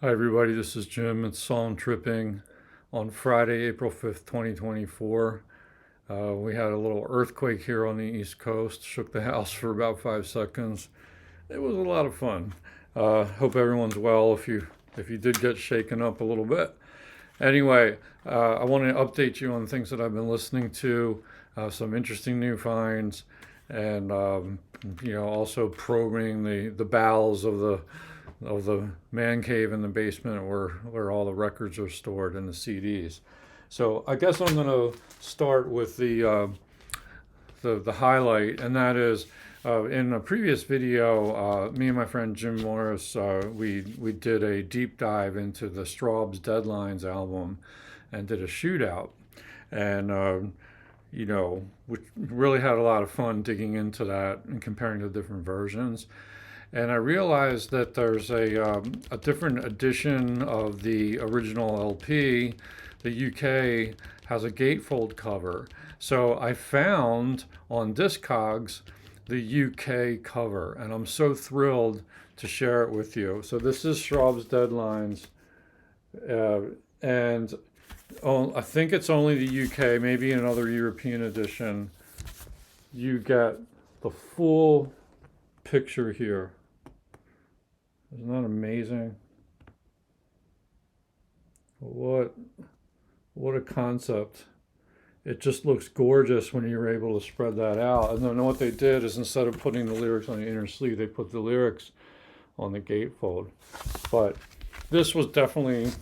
Hi, everybody. This is Jim. It's Song Tripping on Friday, April 5th, 2024. We had a little earthquake here on the East Coast, shook the house for about 5 seconds. It was a lot of fun. Hope everyone's well if you did get shaken up a little bit. Anyway, I want to update you on things that I've been listening to, some interesting new finds, and also probing the bowels of the man cave in the basement where all the records are stored and the CDs. So I guess I'm going to start with the highlight, and that is in a previous video, me and my friend Jim Morris, we did a deep dive into the Strawbs Deadlines album and did a shootout, and we really had a lot of fun digging into that and comparing the different versions. And I realized that there's a different edition of the original LP. The UK has a gatefold cover. So I found on Discogs the UK cover, and I'm so thrilled to share it with you. So this is Strawbs Deadlines, and I think it's only the UK, maybe another European edition. You get the full picture here. Isn't that amazing? What what a concept. It just looks gorgeous when you're able to spread that out. And then what they did is instead of putting the lyrics on the inner sleeve, they put the lyrics on the gatefold. But this was definitely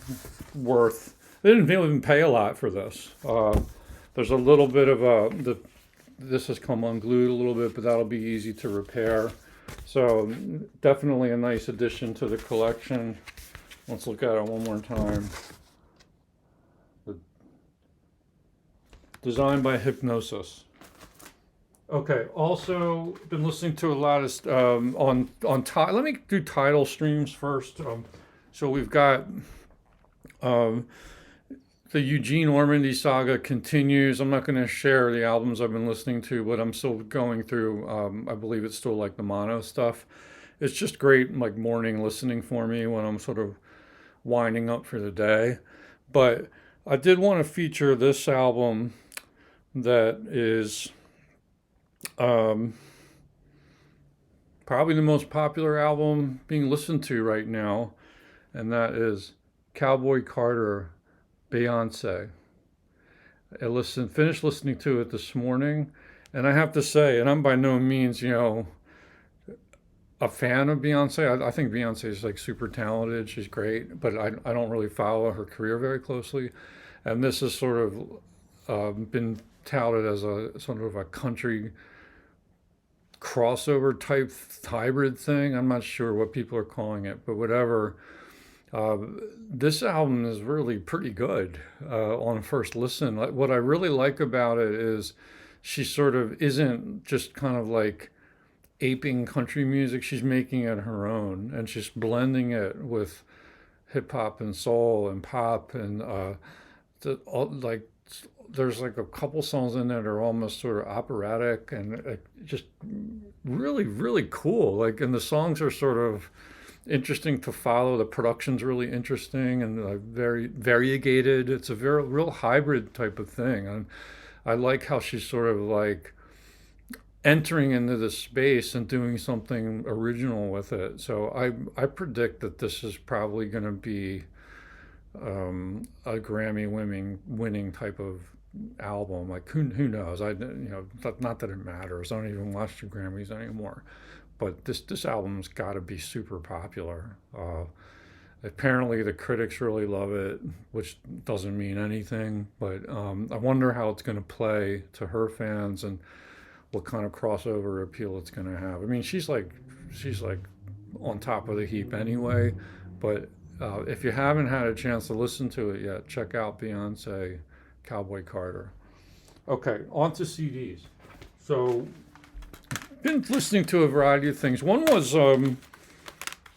worth. They didn't even pay a lot for this. There's a little bit of this has come unglued a little bit, but that'll be easy to repair. So definitely a nice addition to the collection. Let's look at it one more time. Designed by Hypnosis. Okay. Also, been listening to a lot of Let me do title streams first. So we've got the Eugene Ormandy saga continues. I'm not going to share the albums I've been listening to, but I'm still going through. I believe it's still like the mono stuff. It's just great, like morning listening for me when I'm sort of winding up for the day. But I did want to feature this album that is probably the most popular album being listened to right now, and that is Cowboy Carter, Beyonce. Finished listening to it this morning, and I have to say, and I'm by no means, a fan of Beyonce. I think Beyonce is like super talented. She's great, but I don't really follow her career very closely. And this has sort of been touted as a sort of a country crossover type hybrid thing. I'm not sure what people are calling it, but whatever. Uh, this album is really pretty good on first listen. What I really like about it is she sort of isn't just kind of like aping country music. She's making it her own, and she's blending it with hip hop and soul and pop and like there's like a couple songs in there that are almost sort of operatic and just really really cool. Like, and the songs are sort of interesting to follow. The production's really interesting and very variegated. It's a very real hybrid type of thing, and I like how she's sort of like entering into this space and doing something original with it. So I predict that this is probably going to be a Grammy winning type of album. Like who knows? Not that it matters. I don't even watch the Grammys anymore. But this album's got to be super popular. Apparently the critics really love it, which doesn't mean anything. But I wonder how it's going to play to her fans and what kind of crossover appeal it's going to have. I mean, she's like on top of the heap anyway. But if you haven't had a chance to listen to it yet, check out Beyonce, Cowboy Carter. Okay, on to CDs. So, been listening to a variety of things. One was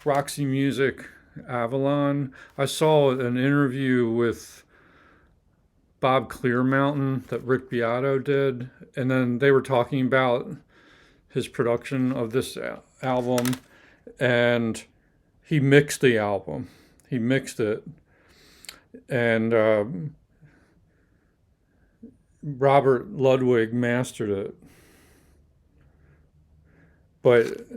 Roxy Music Avalon. I saw an interview with Bob Clearmountain that Rick Beato did, and then they were talking about his production of this album, and he mixed the album. he mixed it, and Robert Ludwig mastered it. But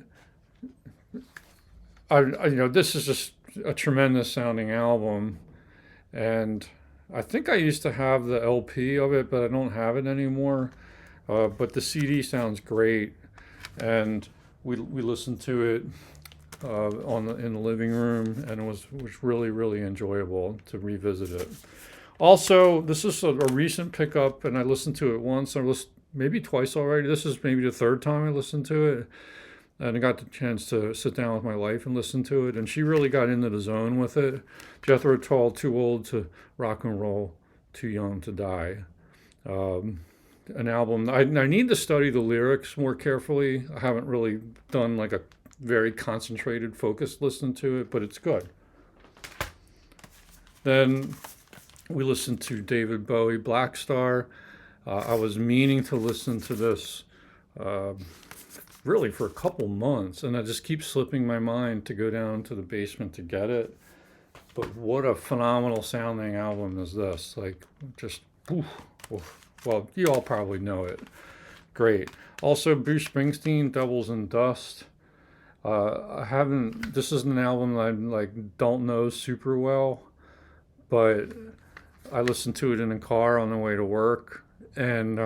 this is just a tremendous sounding album, and I think I used to have the LP of it, but I don't have it anymore. But the CD sounds great, and we listened to it in the living room, and it was really really enjoyable to revisit it. Also, this is a recent pickup, and I listened to it once. I listened maybe twice already. This is maybe the third time I listened to it, and I got the chance to sit down with my wife and listen to it, and she really got into the zone with it. Jethro Tull, Too Old to Rock and Roll, Too Young to Die. An album, I need to study the lyrics more carefully. I haven't really done like a very concentrated, focused listen to it, but it's good. Then we listened to David Bowie, Black Star. I was meaning to listen to this really for a couple months, and I just keep slipping my mind to go down to the basement to get it. But what a phenomenal sounding album is this. Like, just, oof, oof. Well, you all probably know it. Great. Also, Bruce Springsteen, Devils and Dust. This is an album that I don't know super well, but I listened to it in the car on the way to work. And,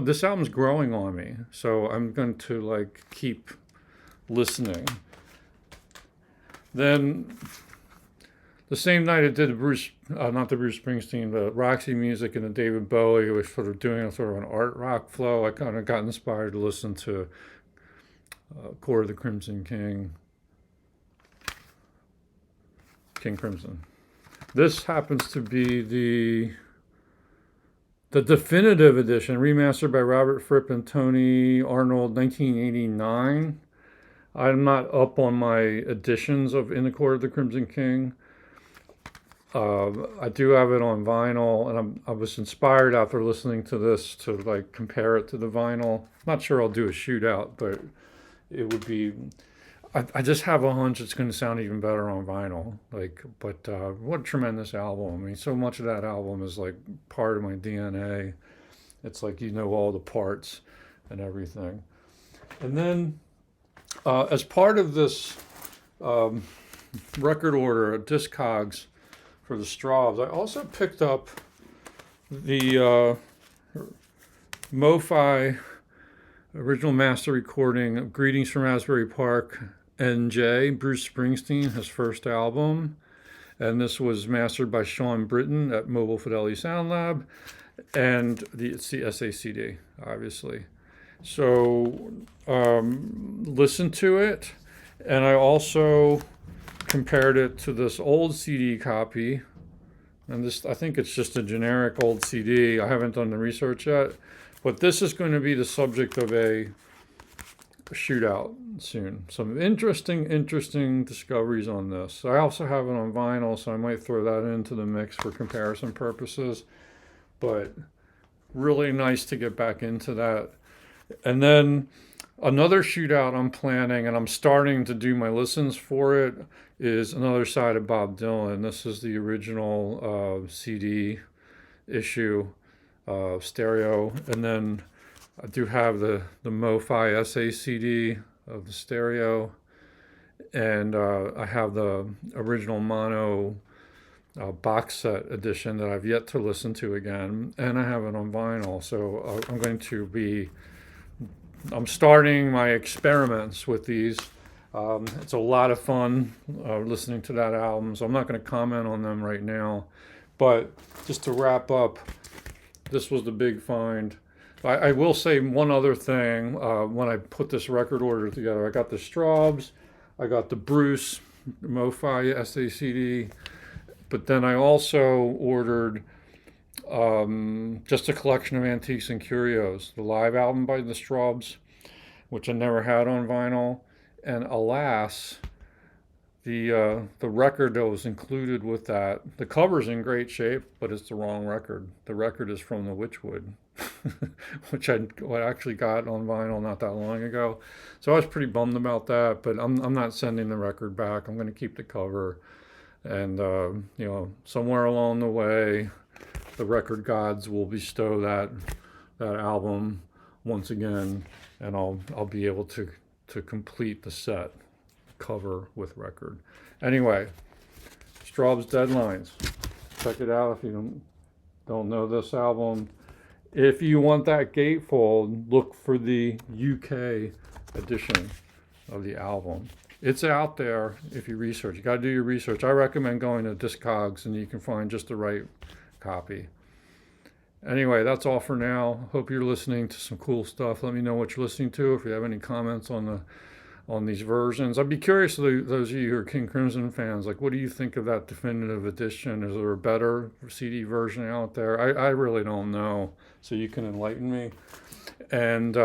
this album's growing on me, so I'm going to keep listening. Then the same night I did not the Bruce Springsteen, but Roxy music and the David Bowie, was sort of doing sort of an art rock flow. I kind of got inspired to listen to Court of the Crimson King, King Crimson. This happens to be the definitive edition, remastered by Robert Fripp and Tony Arnold, 1989. I'm not up on my editions of In the Court of the Crimson King. I do have it on vinyl, and I was inspired after listening to this to compare it to the vinyl. Not sure I'll do a shootout, but it would be. I just have a hunch it's going to sound even better on vinyl. But what a tremendous album! I mean, so much of that album is part of my DNA. It's all the parts and everything. And then, as part of this record order at Discogs for the Strawbs, I also picked up the Mo-Fi original master recording of Greetings from Asbury Park, NJ, Bruce Springsteen, his first album. And this was mastered by Sean Britton at Mobile Fidelity Sound Lab. And it's the SACD, obviously. So listen to it. And I also compared it to this old CD copy. And this, I think it's just a generic old CD. I haven't done the research yet. But this is going to be the subject of a shootout soon. Some interesting discoveries on this. I also have it on vinyl, so I might throw that into the mix for comparison purposes. But really nice to get back into that. And then another shootout I'm planning, and I'm starting to do my listens for it, is Another Side of Bob Dylan. This is the original CD issue, stereo. And then I do have the Mo-Fi SACD of the stereo. And I have the original mono box set edition that I've yet to listen to again. And I have it on vinyl. So I'm starting my experiments with these. It's a lot of fun listening to that album, so I'm not going to comment on them right now. But just to wrap up, this was the big find. I will say one other thing. When I put this record order together, I got the Strawbs, I got the Bruce Mo-Fi SACD, but then I also ordered just a collection of antiques and curios, the live album by the Strawbs, which I never had on vinyl, and alas, the record that was included with that, the cover's in great shape, but it's the wrong record. The record is from the Witchwood, which I actually got on vinyl not that long ago. So I was pretty bummed about that, but I'm not sending the record back. I'm going to keep the cover. And, somewhere along the way, the record gods will bestow that album once again, and I'll be able to complete the set, cover with record. Anyway, Strawbs Deadlines. Check it out if you don't know this album. If you want that gatefold, look for the UK edition of the album. It's out there if you research. You got to do your research. I recommend going to Discogs and you can find just the right copy. Anyway, that's all for now. Hope you're listening to some cool stuff. Let me know what you're listening to. If you have any comments on these versions, I'd be curious to those of you who are King Crimson fans. Like, what do you think of that definitive edition? Is there a better CD version out there? I really don't know. So you can enlighten me. And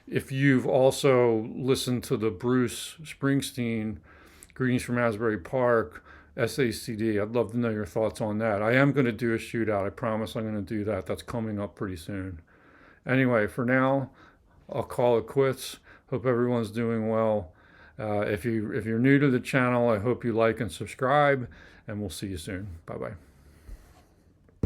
if you've also listened to the Bruce Springsteen Greetings from Asbury Park SACD, I'd love to know your thoughts on that. I am going to do a shootout. I promise I'm going to do that. That's coming up pretty soon. Anyway, for now, I'll call it quits. Hope everyone's doing well. If you're new to the channel, I hope you like and subscribe, and we'll see you soon. Bye-bye.